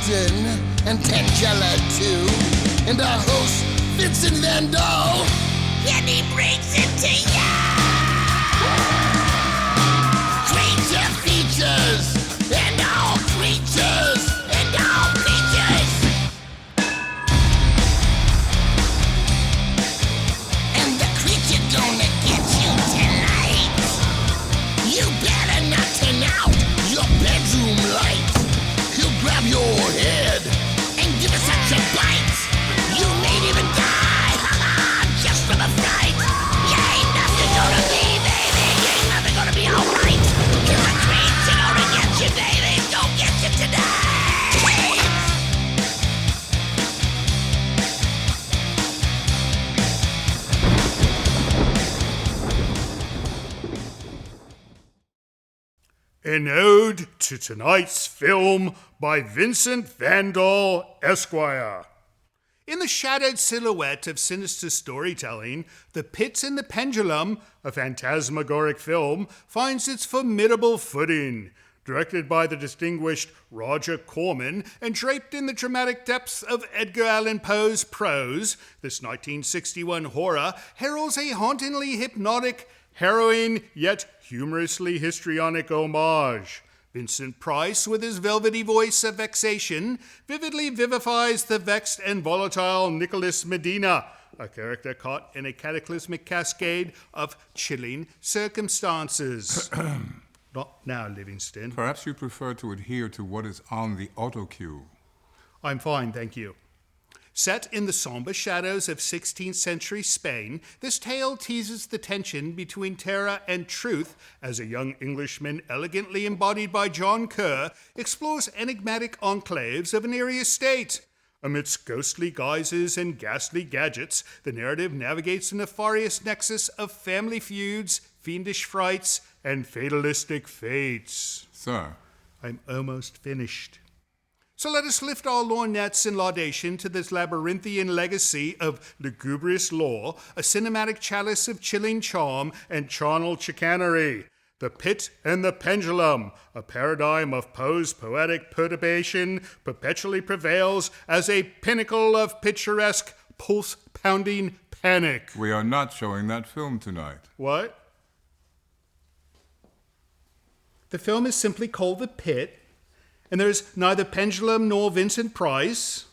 Vincent and Tangela too, and our host Vincent Van Dahl, and he brings it to ya. Creature features and all creatures and all creatures, and the creature gonna get you tonight. You better not turn out your bedroom light. He'll grab your head and give it such a bite. You may even die, just from a fright. You ain't nothing gonna be, baby. You ain't nothing gonna be alright. Cause the creature gonna get you, baby. Gonna get you tonight. An ode to tonight's film by Vincent Van Dahl, Esquire. In the shadowed silhouette of sinister storytelling, The Pit and the Pendulum, a phantasmagoric film, finds its formidable footing. Directed by the distinguished Roger Corman and draped in the dramatic depths of Edgar Allan Poe's prose, this 1961 horror heralds a hauntingly hypnotic, harrowing, yet humorously histrionic homage. Vincent Price, with his velvety voice of vexation, vividly vivifies the vexed and volatile Nicholas Medina, a character caught in a cataclysmic cascade of chilling circumstances. Not now, Livingston. Perhaps you prefer to adhere to what is on the autocue. I'm fine, thank you. Set in the somber shadows of 16th century Spain, this tale teases the tension between terror and truth as a young Englishman, elegantly embodied by John Kerr, explores enigmatic enclaves of an eerie estate. Amidst ghostly guises and ghastly gadgets, the narrative navigates a nefarious nexus of family feuds, fiendish frights, and fatalistic fates. Sir. I'm almost finished. So let us lift our lorgnettes in laudation to this labyrinthian legacy of lugubrious lore, a cinematic chalice of chilling charm and charnel chicanery. The Pit and the Pendulum, a paradigm of Poe's poetic perturbation, perpetually prevails as a pinnacle of picturesque, pulse-pounding panic. We are not showing that film tonight. What? The film is simply called The Pit, and there's neither Pendulum nor Vincent Price.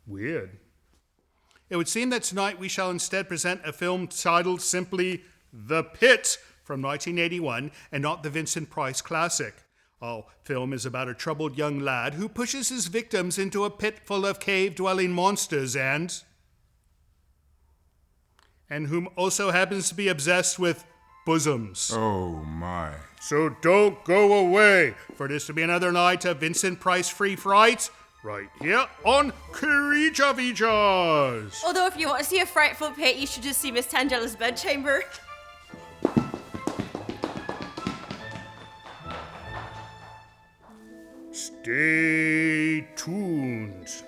Weird. It would seem that tonight we shall instead present a film titled simply The Pit from 1981 and not the Vincent Price classic. Our film is about a troubled young lad who pushes his victims into a pit full of cave-dwelling monsters and whom also happens to be obsessed with bosoms. Oh, my. So don't go away, for this to be another night of Vincent Price Free Fright, right here on Creature Features. Although if you want to see a frightful pit, you should just see Miss Tangela's bedchamber. Stay tuned.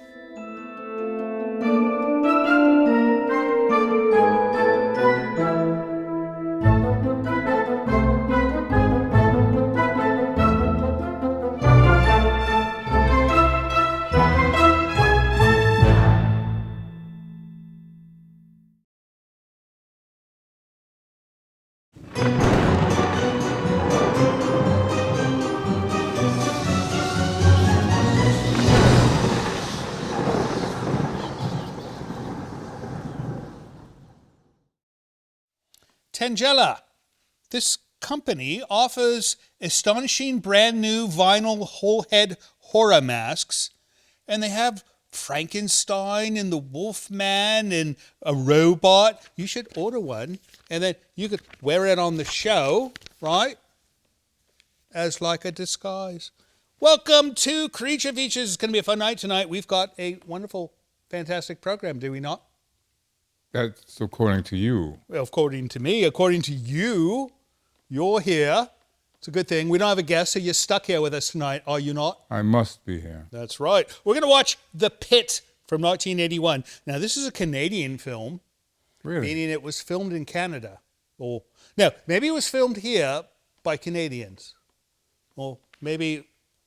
Tangela, this company offers astonishing brand new vinyl whole head horror masks, and they have Frankenstein and the Wolfman and a robot. You should order one, and then you could wear it on the show, right? As like a disguise. Welcome to Creature Features. It's going to be a fun night tonight. We've got a wonderful, fantastic program, do we not? That's according to you. Well, according to me, according to you, you're here. It's a good thing. We don't have a guest, so you're stuck here with us tonight, are you not? I must be here. That's right. We're going to watch The Pit from 1981. Now, this is a Canadian film. Really? Meaning it was filmed in Canada. Or no, maybe it was filmed here by Canadians. Or maybe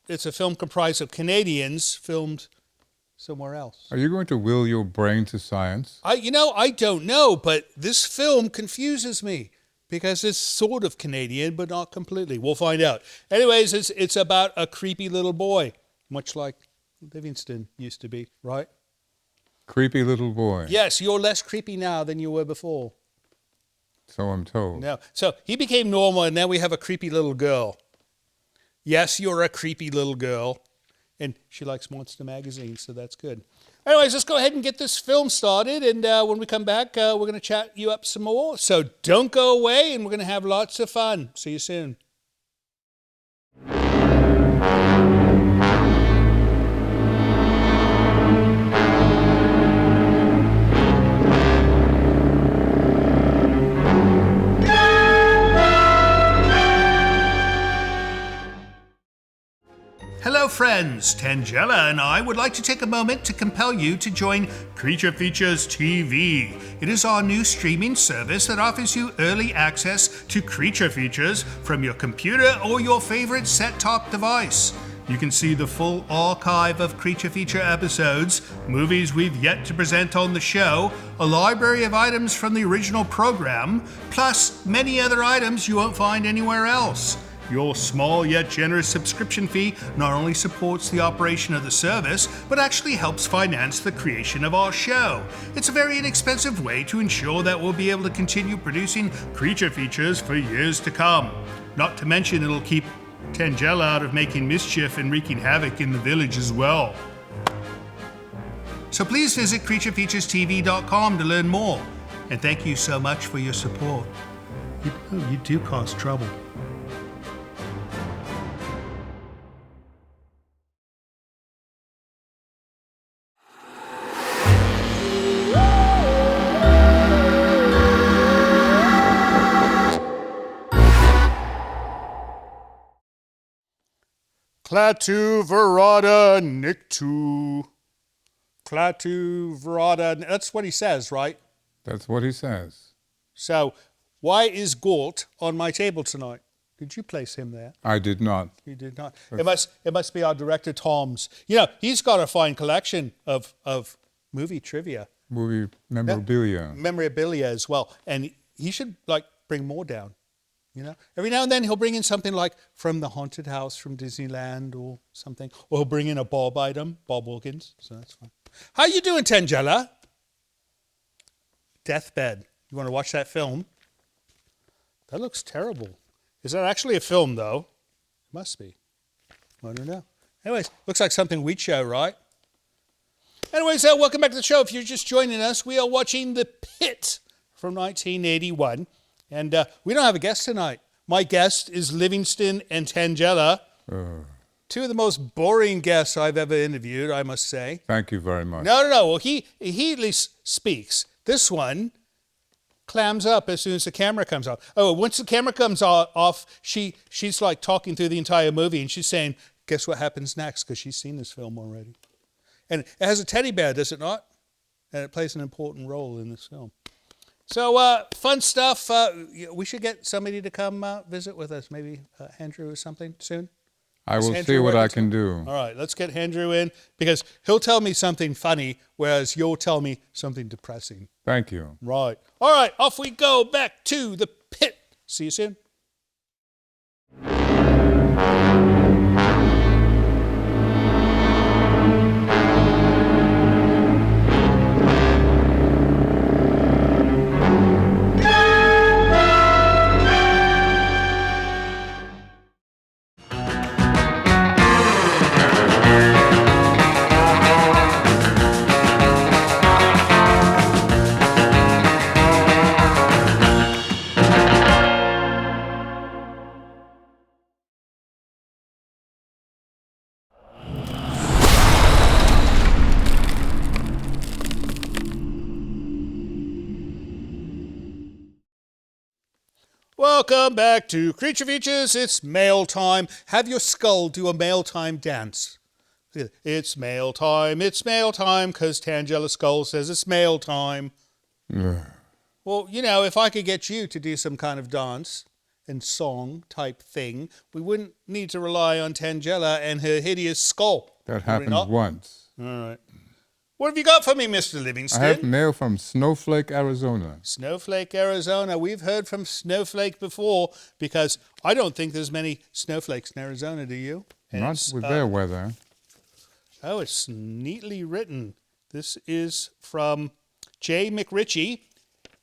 it's a film comprised of Canadians filmed somewhere else. Are you going to will your brain to science? I don't know, but this film confuses me because it's sort of Canadian, but not completely. We'll find out. Anyways, it's about a creepy little boy, much like Livingston used to be, right? Creepy little boy. Yes, you're less creepy now than you were before. So I'm told. No. So he became normal, and now we have a creepy little girl. Yes, you're a creepy little girl. And she likes Monster Magazine, so that's good. Anyways, let's go ahead and get this film started. And when we come back, we're going to chat you up some more. So don't go away, and we're going to have lots of fun. See you soon. Hello friends, Tangela and I would like to take a moment to compel you to join Creature Features TV. It is our new streaming service that offers you early access to Creature Features from your computer or your favorite set-top device. You can see the full archive of Creature Feature episodes, movies we've yet to present on the show, a library of items from the original program, plus many other items you won't find anywhere else. Your small yet generous subscription fee not only supports the operation of the service, but actually helps finance the creation of our show. It's a very inexpensive way to ensure that we'll be able to continue producing Creature Features for years to come. Not to mention it'll keep Tangela out of making mischief and wreaking havoc in the village as well. So please visit creaturefeaturestv.com to learn more. And thank you so much for your support. You do cause trouble. Clatu verada nictu. Clatu verada. That's what he says, right? That's what he says. So, why is Galt on my table tonight? Did you place him there? I did not. You did not. It must be our director Tom's. You know, he's got a fine collection of movie trivia. Movie memorabilia. Memorabilia as well. And he should bring more down. You know, every now and then he'll bring in something like from the haunted house from Disneyland or something, or he'll bring in a Bob item, Bob Wilkins. So that's fine. How you doing, Tangela? Deathbed. You want to watch that film? That looks terrible. Is that actually a film, though? It must be. I don't know. Anyways, looks like something we'd show, right? Anyways, welcome back to the show. If you're just joining us, we are watching The Pit from 1981. And we don't have a guest tonight. My guest is Livingston and Tangela. Two of the most boring guests I've ever interviewed, I must say. Thank you very much. No. Well, he at least speaks. This one clams up as soon as the camera comes off. Oh, once the camera comes off, she's like talking through the entire movie, and she's saying, guess what happens next? Because she's seen this film already. And it has a teddy bear, does it not? And it plays an important role in this film. So, fun stuff. We should get somebody to come visit with us, maybe Andrew or something soon. I will see what I can do. All right, let's get Andrew in, because he'll tell me something funny, whereas you'll tell me something depressing. Thank you. Right. All right, off we go back to the pit. See you soon. Welcome back to Creature Features. It's mail time. Have your skull do a mail time dance. It's mail time, because Tangela Skull says it's mail time. Well, you know, if I could get you to do some kind of dance, and song type thing, we wouldn't need to rely on Tangela and her hideous skull. That happened once. All right. What have you got for me, Mr. Livingston? I have mail from Snowflake, Arizona. Snowflake, Arizona. We've heard from Snowflake before because I don't think there's many snowflakes in Arizona, do you? And Not with their weather. Oh, it's neatly written. This is from J. McRitchie.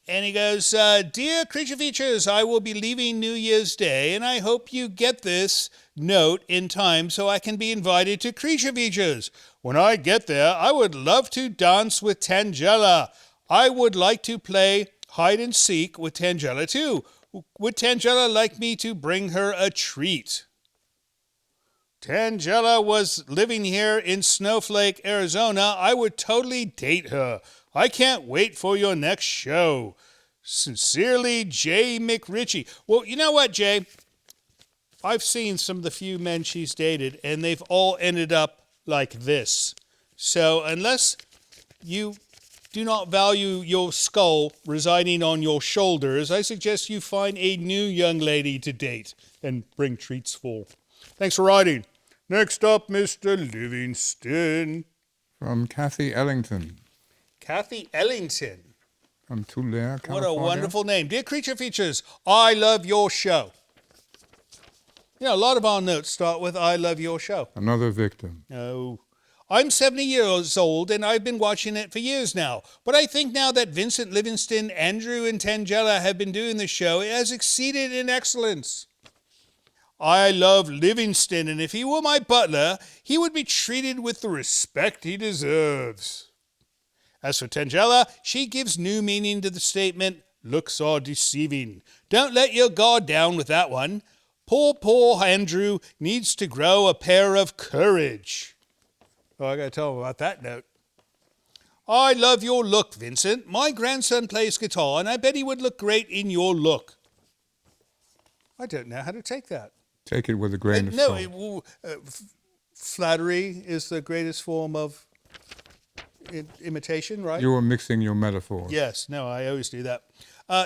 And he goes, Dear Creature Features, I will be leaving New Year's Day, and I hope you get this note in time so I can be invited to Creature Features. When I get there, I would love to dance with Tangela. I would like to play hide and seek with Tangela too. Would Tangela like me to bring her a treat? Tangela was living here in Snowflake, Arizona. I would totally date her. I can't wait for your next show. Sincerely, Jay McRitchie. Well, you know what, Jay? I've seen some of the few men she's dated, and they've all ended up like this. So unless you do not value your skull residing on your shoulders, I suggest you find a new young lady to date and bring treats for. Thanks for writing. Next up, Mr. Livingston. From Kathy Ellington. Kathy Ellington. From Tulare, California. What a wonderful name. Dear Creature Features, I love your show. You know, a lot of our notes start with, I love your show. Another victim. No. I'm 70 years old, and I've been watching it for years now. But I think now that Vincent Livingston, Andrew, and Tangela have been doing the show, it has exceeded in excellence. I love Livingston, and if he were my butler, he would be treated with the respect he deserves. As for Tangela, she gives new meaning to the statement, looks are deceiving. Don't let your guard down with that one. Poor Andrew needs to grow a pair of courage. Oh, I got to tell him about that note. I love your look, Vincent. My grandson plays guitar, and I bet he would look great in your look. I don't know how to take that. Take it with a grain of salt. Flattery is the greatest form of imitation, right? You were mixing your metaphors. Yes, no, I always do that.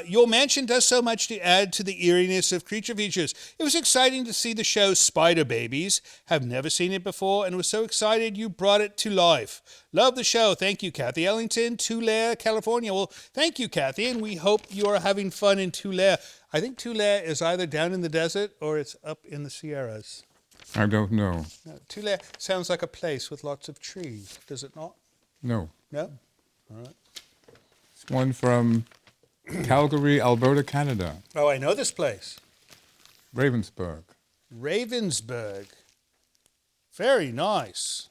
Your mansion does so much to add to the eeriness of Creature Features. It was exciting to see the show Spider Babies. Have never seen it before and was so excited you brought it to life. Love the show. Thank you, Kathy Ellington, Tulare, California. Well, thank you, Kathy, and we hope you are having fun in Tulare. I think Tulare is either down in the desert or it's up in the Sierras. I don't know. No, Tulare sounds like a place with lots of trees, does it not? No. No? All right. It's one from Calgary, Alberta, Canada. Oh, I know this place. Ravensburg. Ravensburg. Very nice.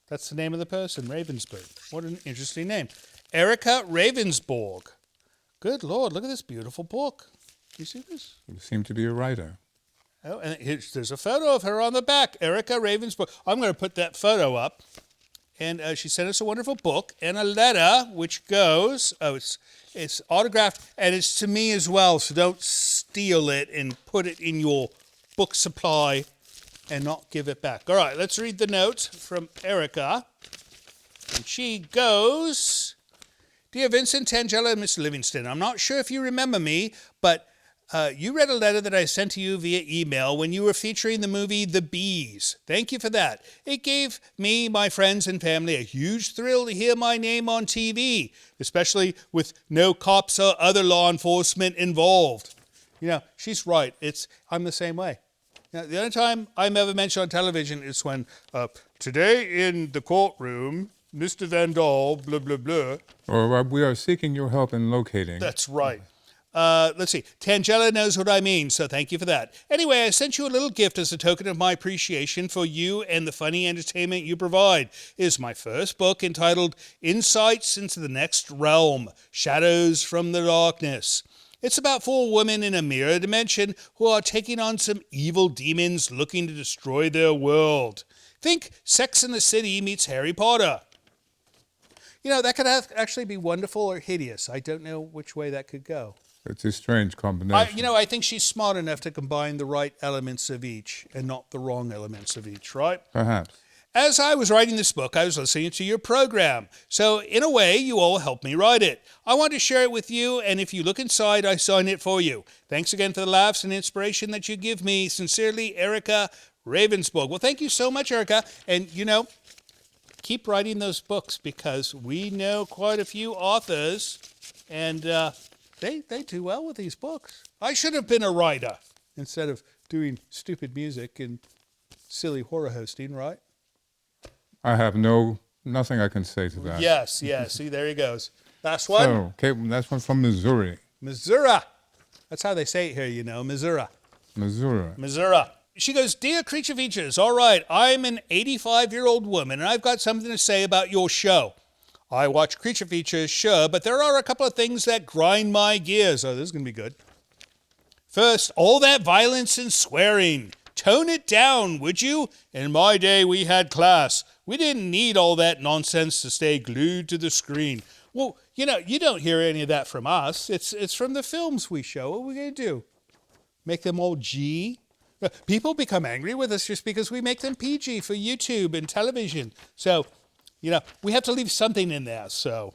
That's the name of the person, Ravensburg. What an interesting name. Erica Ravensborg. Good Lord, look at this beautiful book. You see this? You seem to be a writer. Oh, and there's a photo of her on the back, Erica Ravensborg. I'm going to put that photo up. And she sent us a wonderful book and a letter, which goes, it's autographed, and it's to me as well, so don't steal it and put it in your book supply and not give it back. All right, let's read the note from Erica. And she goes, Dear Vincent, Tangela, and Mr. Livingston, I'm not sure if you remember me, but you read a letter that I sent to you via email when you were featuring the movie The Bees. Thank you for that. It gave me, my friends, and family a huge thrill to hear my name on TV, especially with no cops or other law enforcement involved. You know, she's right. I'm the same way. Now, the only time I'm ever mentioned on television is when, today in the courtroom, Mr. Van Dahl, blah, blah, blah. Or we are seeking your help in locating. That's right. Let's see. Tangela knows what I mean, so thank you for that. Anyway, I sent you a little gift as a token of my appreciation for you and the funny entertainment you provide. It is my first book entitled Insights into the Next Realm, Shadows from the Darkness. It's about 4 women in a mirror dimension who are taking on some evil demons looking to destroy their world. Think Sex and the City meets Harry Potter. You know, that could actually be wonderful or hideous. I don't know which way that could go. It's a strange combination. I think she's smart enough to combine the right elements of each and not the wrong elements of each, right? Perhaps. As I was writing this book, I was listening to your program. So in a way, you all helped me write it. I want to share it with you, and if you look inside, I sign it for you. Thanks again for the laughs and inspiration that you give me. Sincerely, Erica Ravensburg. Well, thank you so much, Erica. And, keep writing those books because we know quite a few authors, and they do well with these books. I should have been a writer instead of doing stupid music and silly horror hosting, right? I have nothing I can say to that. Yes. See, there he goes. Last one. So, okay, that's one from Missouri. Missouri. That's how they say it here, Missouri. Missouri. She goes, Dear Creature Features, all right, I'm an 85-year-old woman, and I've got something to say about your show. I watch Creature Features, sure, but there are a couple of things that grind my gears. Oh, this is going to be good. First, all that violence and swearing. Tone it down, would you? In my day, we had class. We didn't need all that nonsense to stay glued to the screen. Well, you don't hear any of that from us. It's from the films we show. What are we going to do? Make them all G? People become angry with us just because we make them PG for YouTube and television. So, we have to leave something in there. So,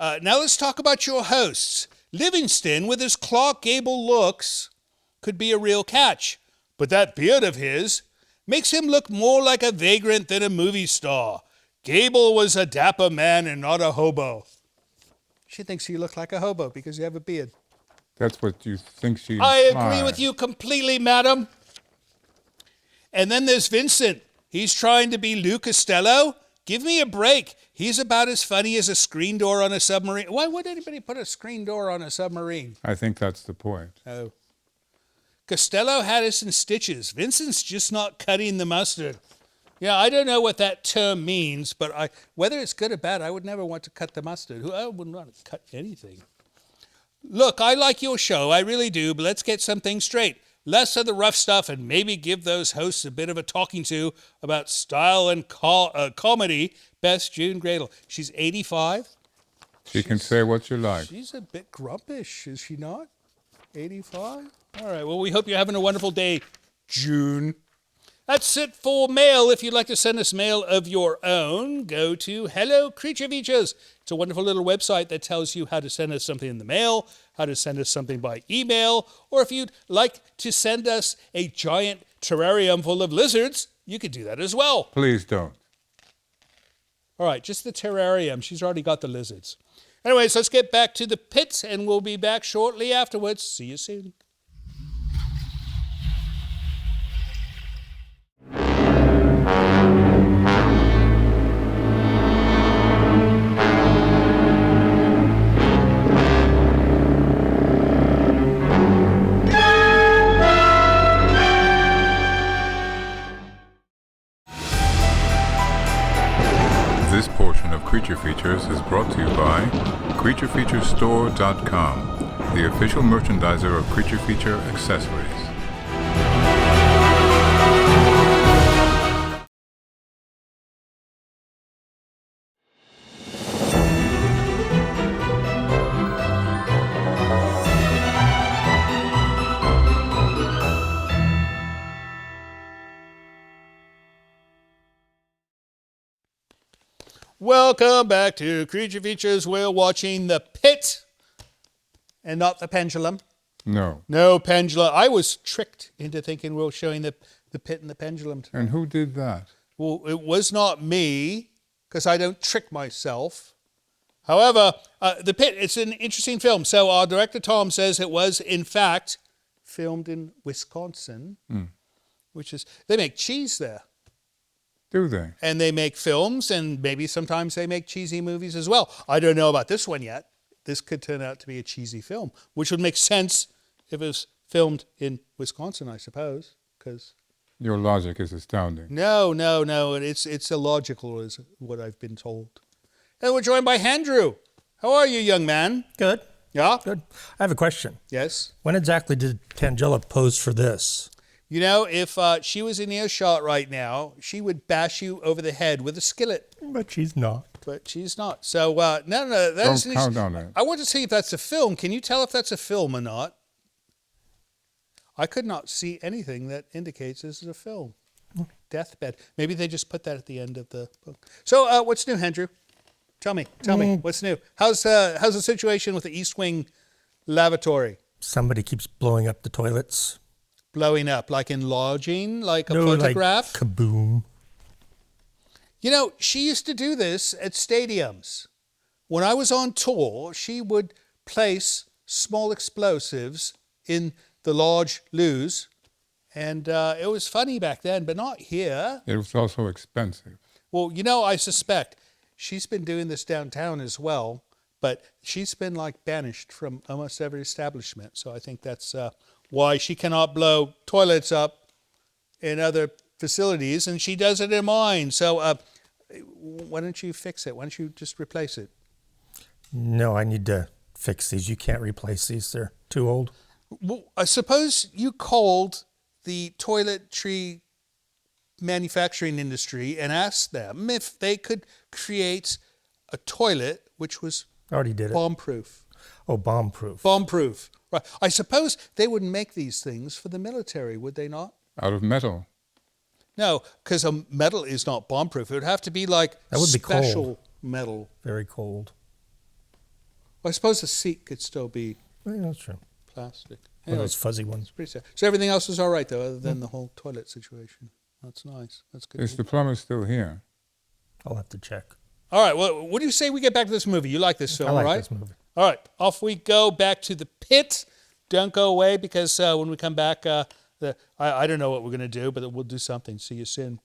now let's talk about your hosts. Livingston, with his Clark Gable looks, could be a real catch. But that beard of his makes him look more like a vagrant than a movie star. Gable was a dapper man and not a hobo. She thinks you look like a hobo because you have a beard. That's what you think she I implied. agree with you completely, madam. And then there's Vincent. He's trying to be Lou Costello. Give me a break. He's about as funny as a screen door on a submarine. Why would anybody put a screen door on a submarine? I think that's the point. Oh. Costello had us in stitches. Vincent's just not cutting the mustard. Yeah, I don't know what that term means, but whether it's good or bad, I would never want to cut the mustard. I wouldn't want to cut anything. Look, I like your show. I really do, but let's get something straight. Less of the rough stuff and maybe give those hosts a bit of a talking to about style and comedy. Best, June Gradle. She's 85. She can say what you like. She's a bit grumpish, is she not? 85? All right, well, we hope you're having a wonderful day, June. That's it for mail. If you'd like to send us mail of your own, go to Hello Creature Features. It's a wonderful little website that tells you how to send us something in the mail, how to send us something by email, or if you'd like to send us a giant terrarium full of lizards, you could do that as well. Please don't. All right, just the terrarium. She's already got the lizards. Anyways, let's get back to the pits, and we'll be back shortly afterwards. See you soon. This portion of Creature Features is brought to you by CreatureFeatureStore.com, the official merchandiser of Creature Feature accessories. Welcome back to Creature Features. We're watching The Pit and not The Pendulum. No. No pendulum. I was tricked into thinking we were showing the Pit and the Pendulum tonight. And who did that? Well, it was not me, because I don't trick myself. However, The Pit, it's an interesting film. So our director, Tom, says it was, in fact, filmed in Wisconsin, which is, they make cheese there. Do they? And they make films, and maybe sometimes they make cheesy movies as well. I don't know about this one yet. This could turn out to be a cheesy film, which would make sense if it was filmed in Wisconsin, I suppose, because... Your logic is astounding. No. It's illogical, is what I've been told. And we're joined by Andrew. How are you, young man? Good. Yeah? Good. I have a question. Yes? When exactly did Tangela pose for this? You know, if she was in earshot right now, she would bash you over the head with a skillet. But she's not. But she's not. So, no. Don't count on it. I want to see if that's a film. Can you tell if that's a film or not? I could not see anything that indicates this is a film. deathbed. Maybe they just put that at the end of the book. So, what's new, Andrew? Tell me, what's new? How's the situation with the East Wing lavatory? Somebody keeps blowing up the toilets. Blowing up, like enlarging, like a No, photograph? like kaboom. You know, she used to do this at stadiums. When I was on tour, she would place small explosives in the large loos, and it was funny back then, but not here. It was also expensive. Well, you know, I suspect she's been doing this downtown as well, but she's been like banished from almost every establishment. So I think that's why she cannot blow toilets up in other facilities, and she does it in mine. So why don't you fix it? Why don't you just replace it? No, I need to fix these. You can't replace these. They're too old. Well, I suppose you called the toiletry manufacturing industry and asked them if they could create a toilet which was Already did it. bomb-proof. Oh, bomb-proof. Bomb-proof. Right. I suppose they wouldn't make these things for the military, would they not? Out of metal. No, because a metal is not bomb-proof. It would have to be like That would be special cold. metal. Very cold. I suppose the seat could still be Yeah, that's true. plastic. One of Anyway, those fuzzy ones. pretty sad. So everything else is all right, though, other than the whole toilet situation. That's nice. That's good. Is the plumber still here? I'll have to check. All right. Well, what do you say we get back to this movie? You like this film, I like right? this movie. All right. Off we go back to the pit. Don't go away because when we come back, I don't know what we're going to do, but we'll do something. See you soon.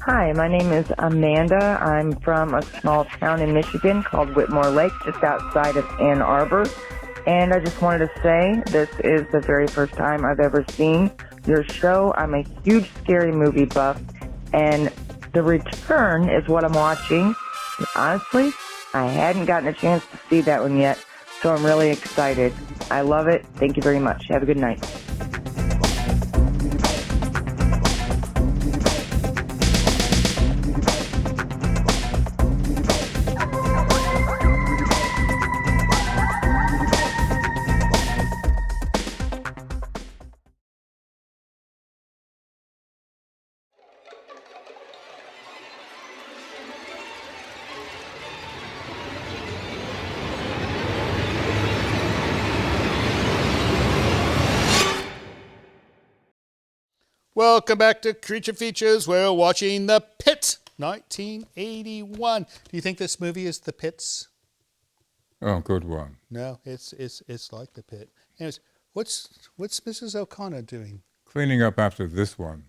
Hi, my name is Amanda. I'm from a small town in Michigan called Whitmore Lake, just outside of Ann Arbor. And I just wanted to say this is the very first time I've ever seen your show. I'm a huge scary movie buff, and The Return is what I'm watching. And honestly, I hadn't gotten a chance to see that one yet, so I'm really excited. I love it. Thank you very much. Have a good night. Welcome back to Creature Features. We're watching The Pit, 1981. Do you think this movie is The Pit's? Oh, good one. No, it's like The Pit. Anyways, what's Mrs. O'Connor doing? Cleaning up after this one.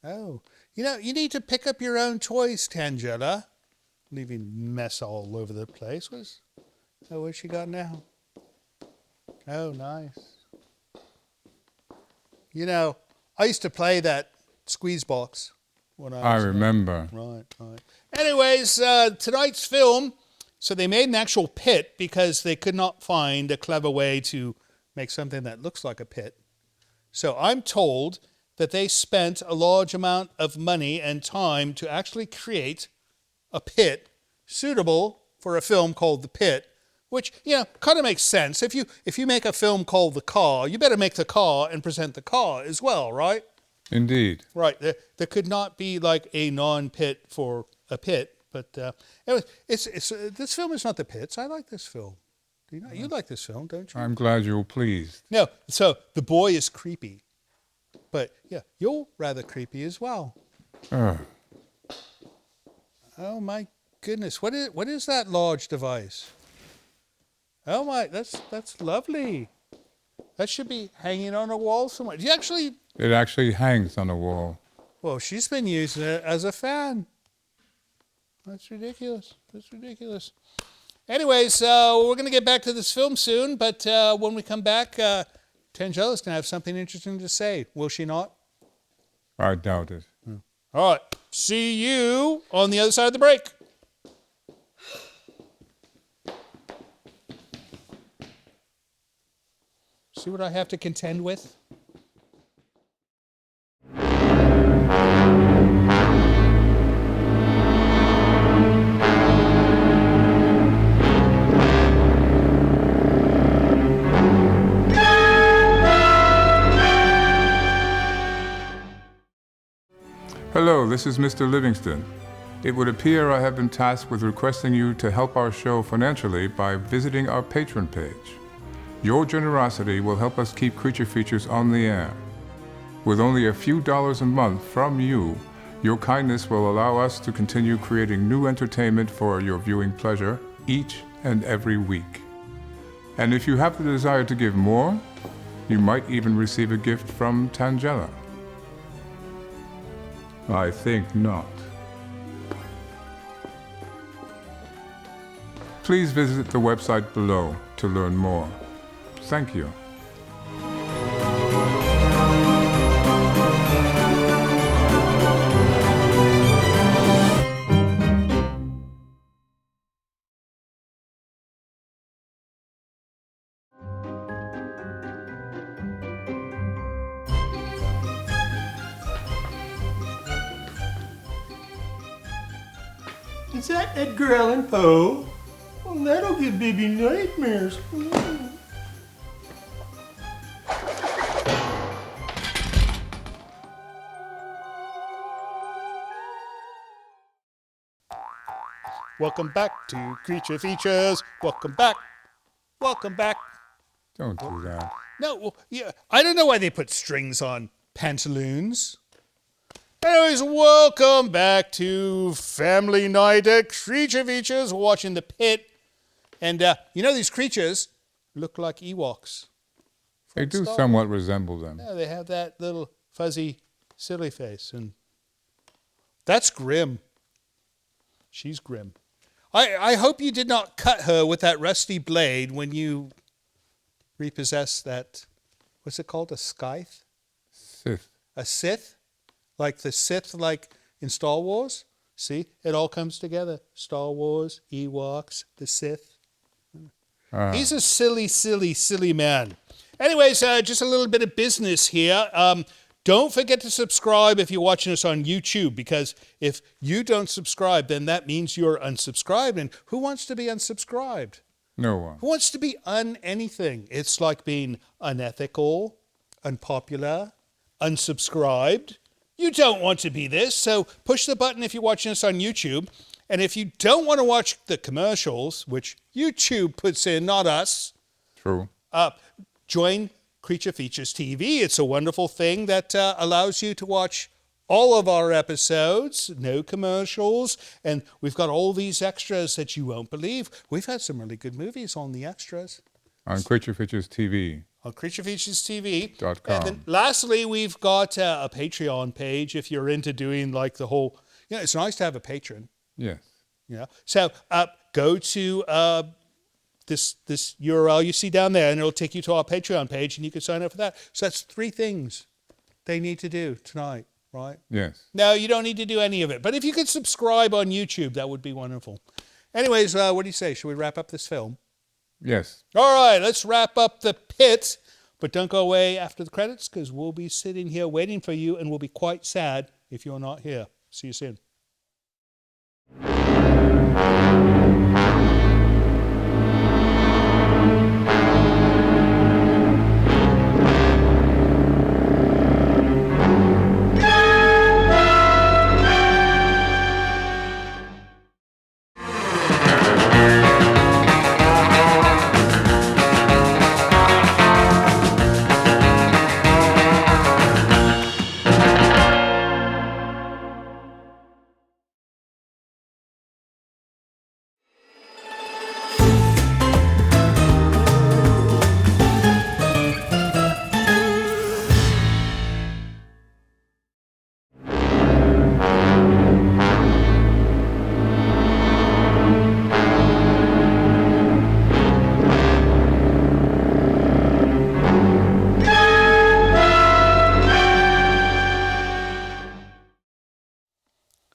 Oh, you know, you need to pick up your own toys, Tangela. Leaving mess all over the place. What's she got now? Oh, nice. You know, I used to play that squeeze box when I was remember. Right. Anyways, tonight's film, so they made an actual pit because they could not find a clever way to make something that looks like a pit. So I'm told that they spent a large amount of money and time to actually create a pit suitable for a film called The Pit, which, you know, kind of makes sense. If you make a film called The Car, you better make the car and present the car as well, right? Indeed. Right. There could not be like a non-pit for a pit, but anyway, this film is not The Pit's. I like this film. Do you know? You like this film, don't you? I'm glad you're pleased. No. So the boy is creepy, but yeah, you're rather creepy as well. Oh my goodness! What is that large device? Oh my, that's lovely. That should be hanging on a wall somewhere. Do you actually? It actually hangs on the wall. Well, she's been using it as a fan. That's ridiculous. Anyways, we're going to get back to this film soon, but when we come back, Tangela's going to have something interesting to say. Will she not? I doubt it. All right. See you on the other side of the break. See what I have to contend with? Hello, this is Mr. Livingston. It would appear I have been tasked with requesting you to help our show financially by visiting our Patreon page. Your generosity will help us keep Creature Features on the air. With only a few dollars a month from you, your kindness will allow us to continue creating new entertainment for your viewing pleasure each and every week. And if you have the desire to give more, you might even receive a gift from Tangela. I think not. Please visit the website below to learn more. Thank you. Is that Edgar Allan Poe? Well, that'll give Bibi nightmares. Welcome back to Creature Features. Welcome back. Welcome back. Don't do that. No, well, yeah, I don't know why they put strings on pantaloons. Anyways, welcome back to Family Night at Creature Features. We're watching The Pit. And, these creatures look like Ewoks. They do somewhat resemble them. Yeah, they have that little fuzzy, silly face. And that's Grim. She's grim. I hope you did not cut her with that rusty blade when you repossessed that, what's it called, a scythe? Sith. A Sith? Like the Sith, like in Star Wars? See, it all comes together. Star Wars, Ewoks, the Sith. He's a silly, silly, silly man. Anyways, just a little bit of business here. Don't forget to subscribe if you're watching us on YouTube, because if you don't subscribe, then that means you're unsubscribed. And who wants to be unsubscribed? No one. Who wants to be anything? It's like being unethical, unpopular, unsubscribed. You don't want to be this, so push the button if you're watching us on YouTube. And if you don't want to watch the commercials, which YouTube puts in, not us, True. join Creature Features TV. It's a wonderful thing that allows you to watch all of our episodes, no commercials, and we've got all these extras that you won't believe. We've had some really good movies on the extras. On Creature Features TV. On CreatureFeaturesTV.com. .com. And then lastly, we've got a Patreon page if you're into doing like the whole, it's nice to have a patron. Yes. So go to this URL you see down there, and it'll take you to our Patreon page, and you can sign up for that. So that's 3 things they need to do tonight, right? Yes. No, you don't need to do any of it. But if you could subscribe on YouTube, that would be wonderful. Anyways, what do you say? Should we wrap up this film? Yes. All right, let's wrap up The Pit. But don't go away after the credits, because we'll be sitting here waiting for you, and we'll be quite sad if you're not here. See you soon.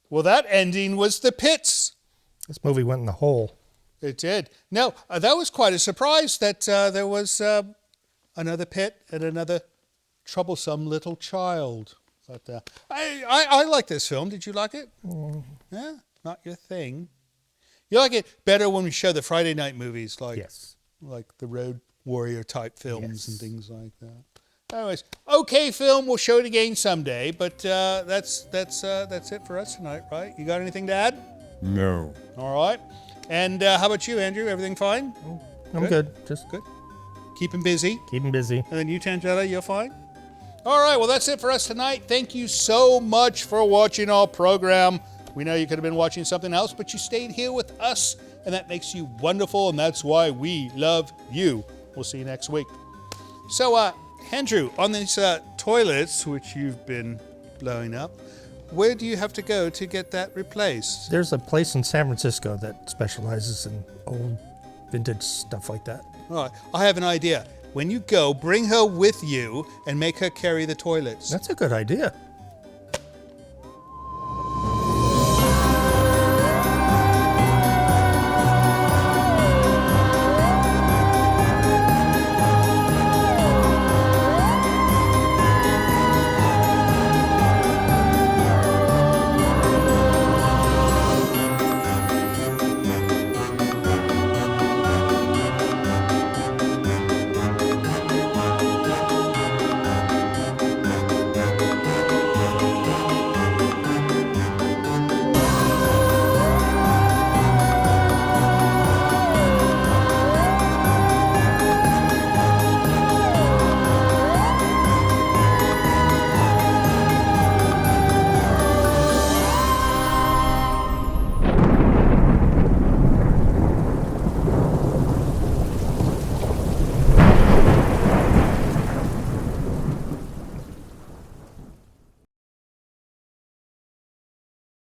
Well, that ending was The Pits. This movie went in the hole. It did. No, that was quite a surprise that there was a another pit and another troublesome little child. But I like this film. Did you like it? Yeah, not your thing. You like it better when we show the Friday night movies, like the Road Warrior type films and things like that. Anyways, okay, film. We'll show it again someday. But that's it for us tonight, right? You got anything to add? No. All right. And how about you, Andrew? Everything fine? I'm good. Just good. Keeping busy. Keeping busy. And then you, Tangela, you're fine? All right. Well, that's it for us tonight. Thank you so much for watching our program. We know you could have been watching something else, but you stayed here with us, and that makes you wonderful, and that's why we love you. We'll see you next week. So, Andrew, on these toilets, which you've been blowing up, where do you have to go to get that replaced? There's a place in San Francisco that specializes in old vintage stuff like that. All right. I have an idea. When you go, bring her with you and make her carry the toilets. That's a good idea.